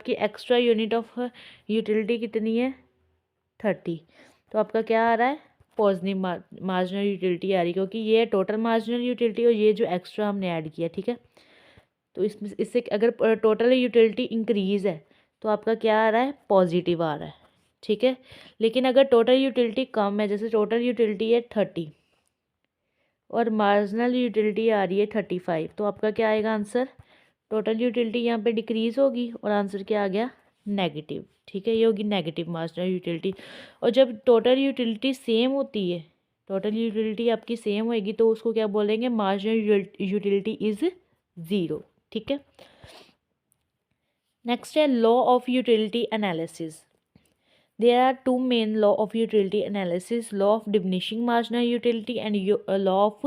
आपकी extra unit of utility कितनी है 30। तो आपका क्या आ रहा है पॉजिटिव मार्जिनल यूटिलिटी आ रही है, क्योंकि ये टोटल मार्जिनल यूटिलिटी और ये जो एक्स्ट्रा हमने ऐड किया, ठीक है। तो इससे अगर टोटल यूटिलिटी इंक्रीज़ है तो आपका क्या आ रहा है पॉजिटिव आ रहा है, ठीक है। लेकिन अगर टोटल यूटिलिटी कम है, जैसे टोटल यूटिलिटी है 30 और मार्जिनल यूटिलिटी आ रही है 35, तो आपका क्या आएगा आंसर, टोटल यूटिलिटी यहाँ पे डिक्रीज़ होगी और आंसर क्या आ गया नेगेटिव, ठीक है। ये होगी नेगेटिव मार्जिनल यूटिलिटी। और जब टोटल यूटिलिटी सेम होती है, टोटल यूटिलिटी आपकी सेम होएगी तो उसको क्या बोलेंगे, मार्जिनल यूटिलिटी इज़ ज़ीरो, ठीक है। नेक्स्ट है law of utility analysis. There are two main law of utility analysis: law of diminishing marginal utility and law of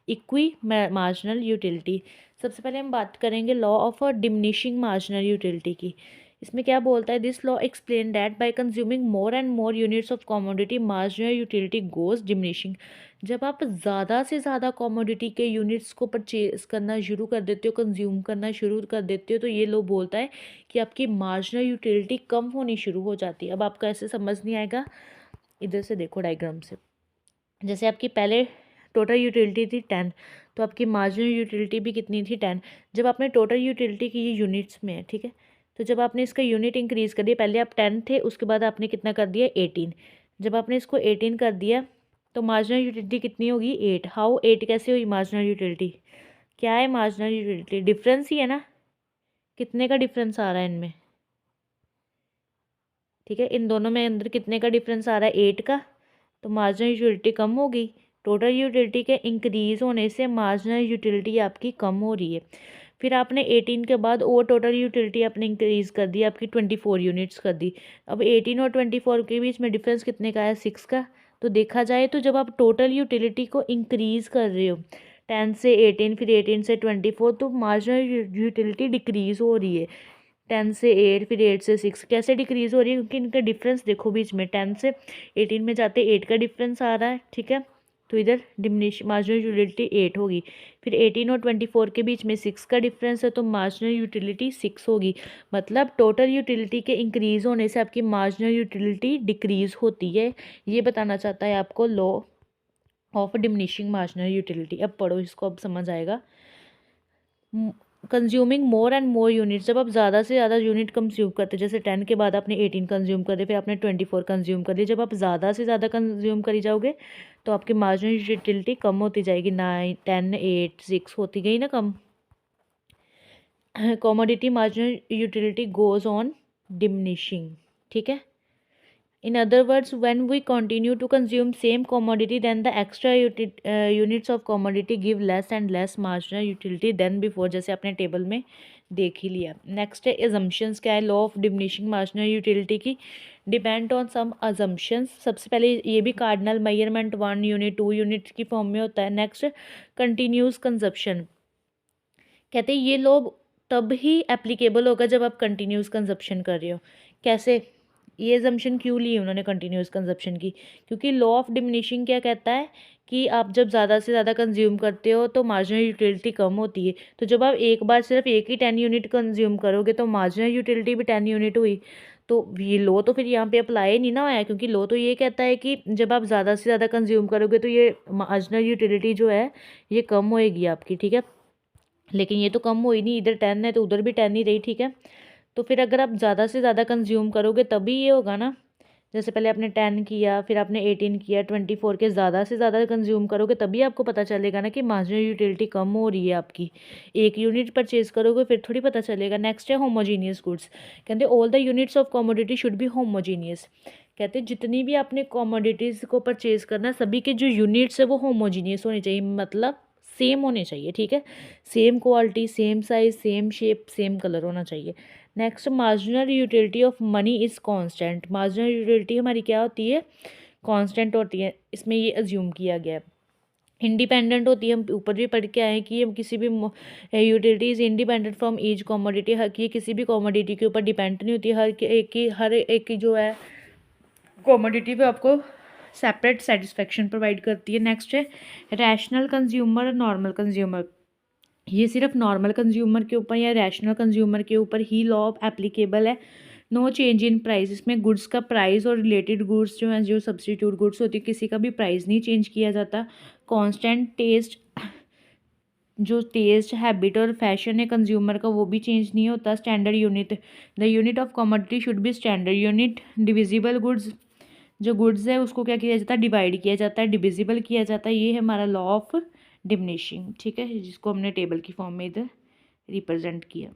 equi-marginal utility। सबसे पहले हम बात करेंगे law of diminishing marginal utility की। इसमें क्या बोलता है, this law explain that bye consuming more and more units of commodity marginal utility goes diminishing. जब आप ज़्यादा से ज़्यादा कमोडिटी के यूनिट्स को परचेज करना शुरू कर देते हो, कंज्यूम करना शुरू कर देते हो, तो ये लॉ बोलता है कि आपकी मार्जिनल यूटिलिटी कम होनी शुरू हो जाती है। अब आपका ऐसे समझ नहीं आएगा, इधर से देखो डायग्राम से। जैसे आपकी पहले टोटल यूटिलिटी थी 10, तो आपकी मार्जिनल यूटिलिटी भी कितनी थी 10। जब आपने टोटल यूटिलिटी की, ये यूनिट्स में है, ठीक है। तो जब आपने इसका यूनिट इंक्रीज़ कर दिया, पहले आप 10 थे, उसके बाद आपने कितना कर दिया 18। जब आपने इसको 18 कर दिया तो मार्जिनल यूटिलिटी कितनी होगी 8। हाउ 8 कैसे हुई मार्जिनल यूटिलिटी, क्या है मार्जिनल यूटिलिटी, डिफरेंस ही है ना, कितने का डिफरेंस आ रहा है इनमें, ठीक है। इन दोनों में अंदर कितने का डिफरेंस आ रहा है 8 का, तो मार्जिनल यूटिलिटी कम हो गई। टोटल यूटिलिटी के इंक्रीज़ होने से मार्जिनल यूटिलिटी आपकी कम हो रही है। फिर आपने 18 के बाद और टोटल यूटिलिटी आपने इंक्रीज़ कर दी, आपकी 24 यूनिट्स कर दी। अब 18 और 24 के बीच में डिफरेंस कितने का है 6 का। तो देखा जाए तो जब आप टोटल यूटिलिटी को इंक्रीज़ कर रहे हो 10 से 18, फिर 18 से 24, तो मार्जिनल यूटिलिटी डिक्रीज़ हो रही है। 10 से 8, फिर 8 से 6 कैसे डिक्रीज़ हो रही है, क्योंकि इनका डिफरेंस देखो बीच में 10 से 18 में जाते 8 का डिफरेंस आ रहा है, ठीक है। तो इधर डिमिनिश मार्जिनल यूटिलिटी 8 होगी। फिर 18 और 24 के बीच में 6 का डिफरेंस है, तो मार्जिनल यूटिलिटी 6 होगी। मतलब टोटल यूटिलिटी के इंक्रीज़ होने से आपकी मार्जिनल यूटिलिटी डिक्रीज़ होती है। ये बताना चाहता है आपको law of diminishing marginal utility. अब पढ़ो इसको, अब समझ आएगा। Consuming more and more unit, जब आप ज़्यादा से ज़्यादा यूनिट कंज्यूम करते, जैसे 10 के बाद आपने 18 कंज्यूम कर दिया, फिर आपने 24 कंज्यूम कर दिया, जब आप ज़्यादा से ज़्यादा कंज्यूम करी जाओगे तो आपकी मार्जिनल यूटिलिटी कम होती जाएगी। 9, 10, 8, 6 होती गई ना कम। Commodity marginal utility goes on diminishing, ठीक है। In other words, when we continue to consume same commodity, then the extra units of commodity give less and less marginal utility than before, जैसे आपने टेबल में देख ही लिया। Next है assumptions, क्या है law of diminishing marginal utility की, depend on some assumptions। सबसे पहले ये भी कार्डिनल मेजरमेंट 1 यूनिट 2 यूनिट की फॉर्म में होता है। नेक्स्ट कंटिन्यूस कंजप्शन, कहते हैं ये लॉ तब ही एप्लीकेबल होगा जब आप कंटिन्यूस कंजप्शन कर रहे हो। कैसे, ये एजम्पशन क्यों ली उन्होंने कंटिन्यूस कंजप्शन की, क्योंकि लॉ ऑफ डिमिनिशिंग क्या कहता है कि आप जब ज़्यादा से ज़्यादा कंज्यूम करते हो तो मार्जिनल यूटिलिटी कम होती है। तो जब आप एक बार सिर्फ एक ही 10 यूनिट कंज्यूम करोगे तो मार्जिनल यूटिलिटी भी 10 यूनिट हुई। तो ये लॉ तो फिर यहाँ पे अप्लाई नहीं ना होया, क्योंकि लॉ तो ये कहता है कि जब आप ज़्यादा से ज़्यादा कंज्यूम करोगे तो ये मार्जिनल यूटिलिटी जो है ये कम होएगी आपकी, ठीक है। लेकिन ये तो कम हो ही नहीं, इधर 10 है तो उधर भी 10 ही रही, ठीक है। तो फिर अगर आप ज़्यादा से ज़्यादा कंज्यूम करोगे तभी ये होगा ना। जैसे पहले आपने 10 किया, फिर आपने 18 किया, 24 के ज़्यादा से ज़्यादा कंज्यूम करोगे तभी आपको पता चलेगा ना कि मार्जिनल यूटिलिटी कम हो रही है आपकी। एक यूनिट परचेज करोगे फिर थोड़ी पता चलेगा। नेक्स्ट है होमोजीनियस गुड्स, कहते all the units of commodity should be homogeneous. कहते जितनी भी आपने कमोडिटीज़ को परचेज करना, सभी के जो यूनिट्स है वो होमोजीनियस होने चाहिए, मतलब सेम होने चाहिए, ठीक है। Same quality, same size, same shape, same colour होना चाहिए। Next marginal utility of money is constant. Marginal utility हमारी क्या होती है, कांस्टेंट होती है। इसमें ये अज्यूम किया गया है। इंडिपेंडेंट होती है, हम ऊपर भी पढ़ के आए हैं कि हम किसी भी utility is independent from each commodity, हर की किसी भी कमोडिटी के ऊपर डिपेंड नहीं होती। हर एक की जो है कमोडिटी पे आपको सेपरेट सेटिस्फेक्शन प्रोवाइड करती है। नेक्स्ट है रैशनल कंज्यूमर, नॉर्मल कंज्यूमर। ये सिर्फ नॉर्मल कंज्यूमर के ऊपर या रैशनल कंज्यूमर के ऊपर ही लॉ एप्लीकेबल है। नो चेंज इन प्राइस, इसमें गुड्स का प्राइस और रिलेटेड गुड्स जो हैं, जो सब्सटीट्यूट गुड्स होती है, किसी का भी प्राइस नहीं चेंज किया जाता। कांस्टेंट टेस्ट, जो टेस्ट हैबिट और फैशन है कंज्यूमर का, वो भी चेंज नहीं होता। Standard unit, the unit of commodity should be standard unit. Divisible goods, जो गुड्स है उसको क्या किया जाता है, डिवाइड किया जाता है, डिविजिबल किया जाता है। ये है हमारा लॉ ऑफ डिमिनिशिंग, ठीक है, जिसको हमने टेबल की फॉर्म में इधर रिप्रेजेंट किया।